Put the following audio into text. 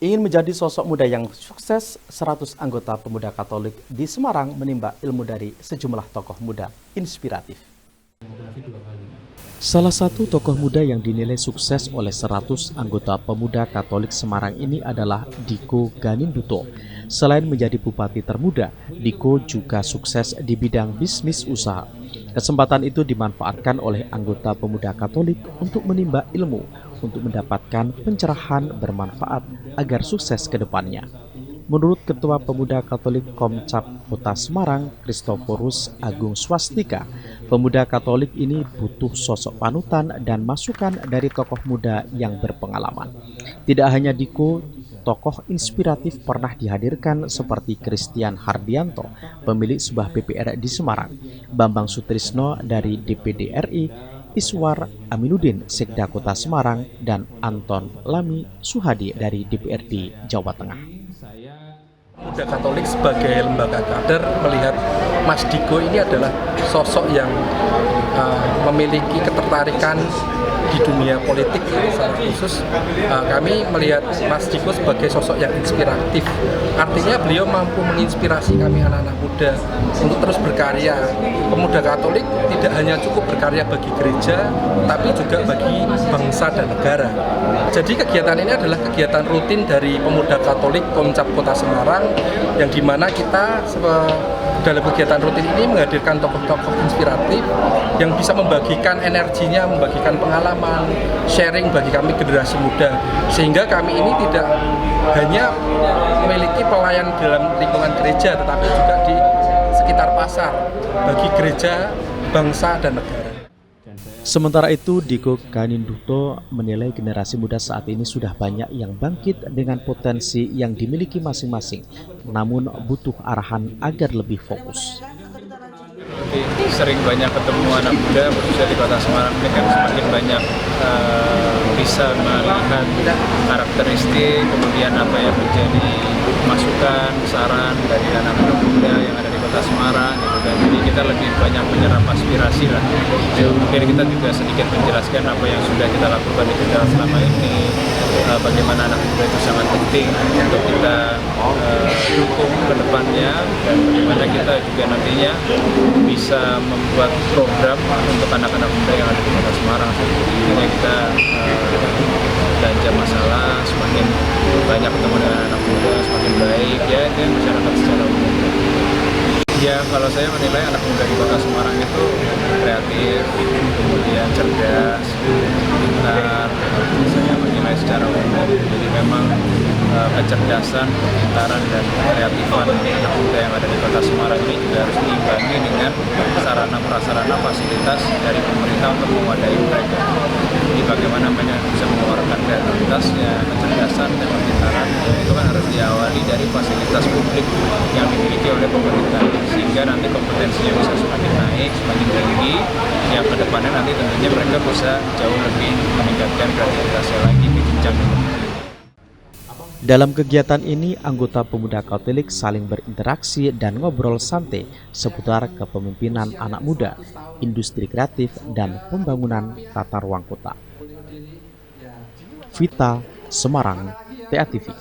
Ingin menjadi sosok muda yang sukses, 100 anggota pemuda Katolik di Semarang menimba ilmu dari sejumlah tokoh muda inspiratif. Salah satu tokoh muda yang dinilai sukses oleh 100 anggota pemuda Katolik Semarang ini adalah Diko Ganinduto. Selain menjadi bupati termuda, Diko juga sukses di bidang bisnis usaha. Kesempatan itu dimanfaatkan oleh anggota pemuda Katolik untuk menimba ilmu, untuk mendapatkan pencerahan bermanfaat agar sukses ke depannya. Menurut Ketua Pemuda Katolik Komcap Kota Semarang, Kristoforus Agung Swastika, pemuda Katolik ini butuh sosok panutan dan masukan dari tokoh muda yang berpengalaman. Tidak hanya Diko, tokoh inspiratif pernah dihadirkan seperti Christian Hardianto, pemilik sebuah BPR di Semarang, Bambang Sutrisno dari DPD RI, Iswar Aminuddin, Sekda Kota Semarang, dan Anton Lami Suhadi dari DPRD Jawa Tengah. Pemuda Katolik sebagai lembaga kader melihat Mas Diko ini adalah sosok yang memiliki ketertarikan di dunia politik. Secara khusus kami melihat Mas Diko sebagai sosok yang inspiratif. Artinya beliau mampu menginspirasi kami anak-anak muda untuk terus berkarya. Pemuda Katolik tidak hanya cukup berkarya bagi gereja, tapi juga bagi bangsa dan negara. Jadi kegiatan ini adalah kegiatan rutin dari Pemuda Katolik Komcap Kota Semarang, yang dimana kita dalam kegiatan rutin ini menghadirkan tokoh-tokoh inspiratif yang bisa membagikan energinya, membagikan pengalaman, sharing bagi kami generasi muda, sehingga kami ini tidak hanya memiliki pelayan dalam lingkungan gereja, tetapi juga di sekitar pasar bagi gereja, bangsa, dan negara. Sementara itu, Diko Ganinduto menilai generasi muda saat ini sudah banyak yang bangkit dengan potensi yang dimiliki masing-masing, namun butuh arahan agar lebih fokus. Sering banyak ketemu anak muda, khususnya di Kota Semarang ini kan semakin banyak bisa melihat karakteristik, kemudian apa yang menjadi masukan, saran dari anak-anak muda yang ada di Kota Semarang gitu kan. Jadi kita lebih banyak menyerap aspirasi lah. Ya, mungkin kita juga sedikit menjelaskan apa yang sudah kita lakukan di Jawa selama ini, bagaimana anak muda itu sangat penting untuk kita dukung ke depannya, dan bagaimana kita juga nantinya bisa membuat program untuk anak-anak muda yang ada di Kota Semarang. Intinya kita belanja masalah, semakin banyak ketemu dengan anak muda, semakin baik ya, dan masyarakat secara umum. Ya, kalau saya menilai anak muda di Kota Semarang itu kreatif, kemudian cerdas, pintar, saya menilai secara umum. Jadi memang kecerdasan, kepintaran, dan kreatifan anak muda yang ada di Kota Semarang ini juga harus diimbangi dengan sarana-prasarana fasilitas dari pemerintah untuk memadai mereka. Jadi bagaimana mereka bisa mengeluarkan kreativitasnya, kecerdasan, dan kepintaran, itu kan harus diawali dari fasilitas publik yang dimiliki oleh pemerintah, sehingga nanti kompetensinya bisa semakin naik, semakin tinggi, yang kedepannya nanti tentunya mereka bisa jauh lebih meningkatkan kreativitasnya lagi di jenjang. Dalam kegiatan ini, anggota pemuda Katolik saling berinteraksi dan ngobrol santai seputar kepemimpinan anak muda, industri kreatif, dan pembangunan tata ruang kota. Vita, Semarang, TA TV.